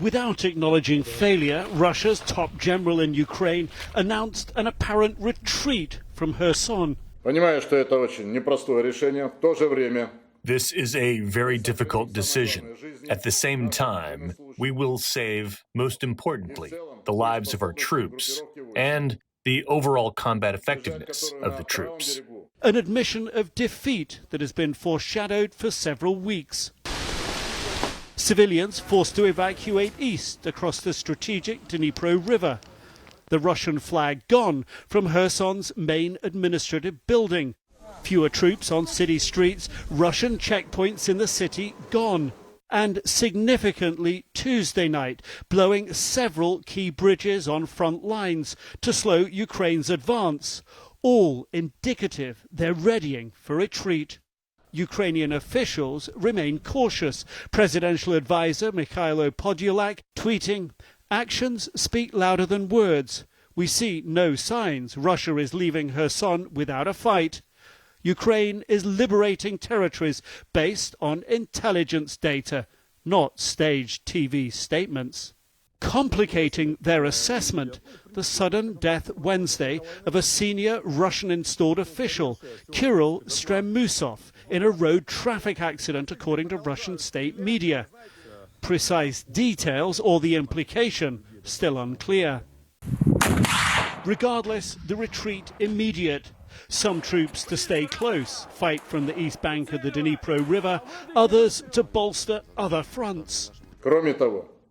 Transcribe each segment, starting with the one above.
Without acknowledging failure, Russia's top general in Ukraine announced an apparent retreat from Kherson. This is a very difficult decision. At the same time, we will save, most importantly, the lives of our troops and the overall combat effectiveness of the troops. An admission of defeat that has been foreshadowed for several weeks. Civilians forced to evacuate east across the strategic Dnipro River. The Russian flag gone from Kherson's main administrative building. Fewer troops on city streets, Russian checkpoints in the city gone. And significantly Tuesday night, blowing several key bridges on front lines to slow Ukraine's advance, all indicative they're readying for retreat. Ukrainian officials remain cautious. Presidential advisor Mikhailo Podolyak tweeting, "Actions speak louder than words. We see no signs Russia is leaving Kherson without a fight. Ukraine is liberating territories based on intelligence data, not staged TV statements." Complicating their assessment, the sudden death Wednesday of a senior Russian-installed official, Kirill Stremusov, in a road traffic accident, according to Russian state media. Precise details or the implication still unclear. Regardless, the retreat immediate. Some troops to stay close, fight from the east bank of the Dnipro River, others to bolster other fronts.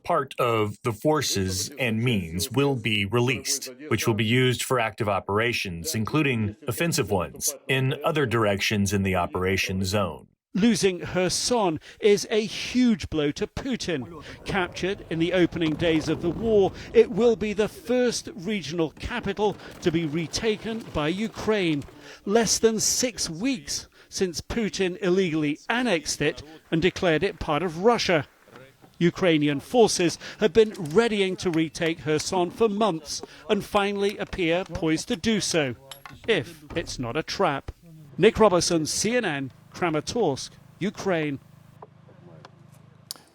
Part of the forces and means will be released, which will be used for active operations, including offensive ones, in other directions in the operation zone. Losing Kherson is a huge blow to Putin. Captured in the opening days of the war, it will be the first regional capital to be retaken by Ukraine. Less than 6 weeks since Putin illegally annexed it and declared it part of Russia. Ukrainian forces have been readying to retake Kherson for months and finally appear poised to do so, if it's not a trap. Nick Robertson, CNN, Kramatorsk, Ukraine.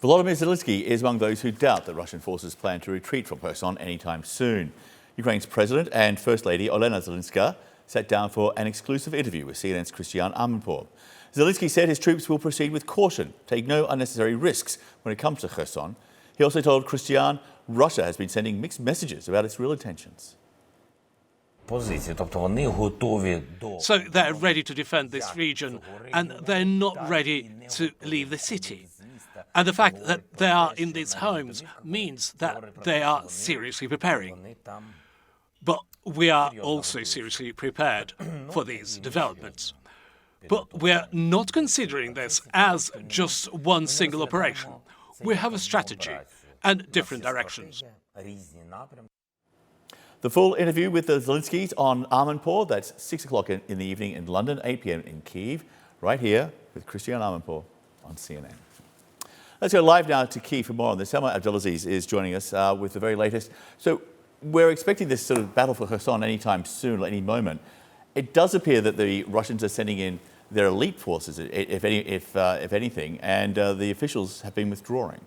Volodymyr Zelensky is among those who doubt that Russian forces plan to retreat from Kherson anytime soon. Ukraine's President and First Lady Olena Zelenska sat down for an exclusive interview with CNN's Christian Amanpour. Zelensky said his troops will proceed with caution, take no unnecessary risks when it comes to Kherson. He also told Christian Russia has been sending mixed messages about its real intentions. So they're ready to defend this region, and they're not ready to leave the city. And the fact that they are in these homes means that they are seriously preparing. But we are also seriously prepared for these developments. But we're not considering this as just one single operation. We have a strategy and different directions. The full interview with the Zelenskys on Amanpour, that's 6 o'clock in the evening in London, 8 p.m. in Kyiv, right here with Christian Amanpour on CNN. Let's go live now to Kyiv for more on this. Selma Abdulaziz is joining us with the very latest. So we're expecting this sort of battle for Kherson anytime soon, any moment. It does appear that the Russians are sending in their elite forces, if anything, and the officials have been withdrawing.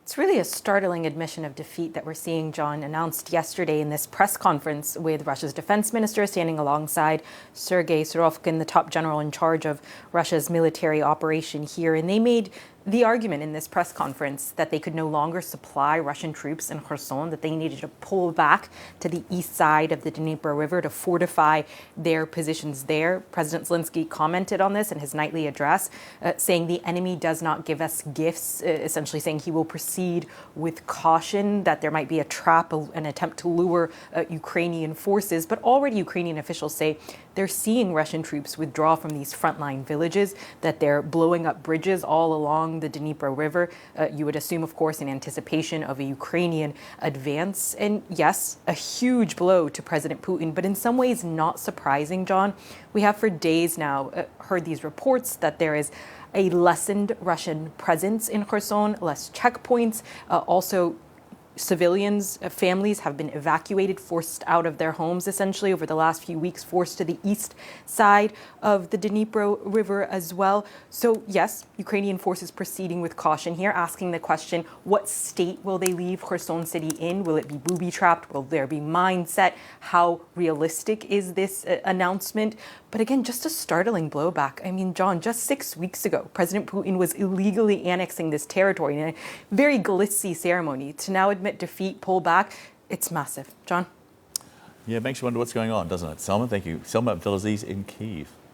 It's really a startling admission of defeat that we're seeing, John, announced yesterday in this press conference with Russia's defense minister standing alongside Sergei Surovikin, the top general in charge of Russia's military operation here. And they made the argument in this press conference that they could no longer supply Russian troops in Kherson, that they needed to pull back to the east side of the Dnipro River to fortify their positions there. President Zelensky commented on this in his nightly address, saying the enemy does not give us gifts, essentially saying he will proceed with caution, that there might be a trap, an attempt to lure Ukrainian forces. But already Ukrainian officials say they're seeing Russian troops withdraw from these frontline villages, that they're blowing up bridges all along the Dnipro River. You would assume, of course, in anticipation of a Ukrainian advance. And yes, a huge blow to President Putin, but in some ways not surprising, John. We have for days now heard these reports that there is a lessened Russian presence in Kherson, less checkpoints, also Civilians, families have been evacuated, forced out of their homes essentially over the last few weeks, forced to the east side of the Dnipro River as well. So yes, Ukrainian forces proceeding with caution here, asking the question, what state will they leave Kherson city in? Will it be booby-trapped? Will there be mine set? How realistic is this announcement? But again, just a startling blowback. I mean, John, just 6 weeks ago, President Putin was illegally annexing this territory in a very glitzy ceremony. To now admit defeat, pull back, it's massive. John? Yeah, it makes you wonder what's going on, doesn't it? Selma, thank you. Selma Abdelaziz in Kyiv.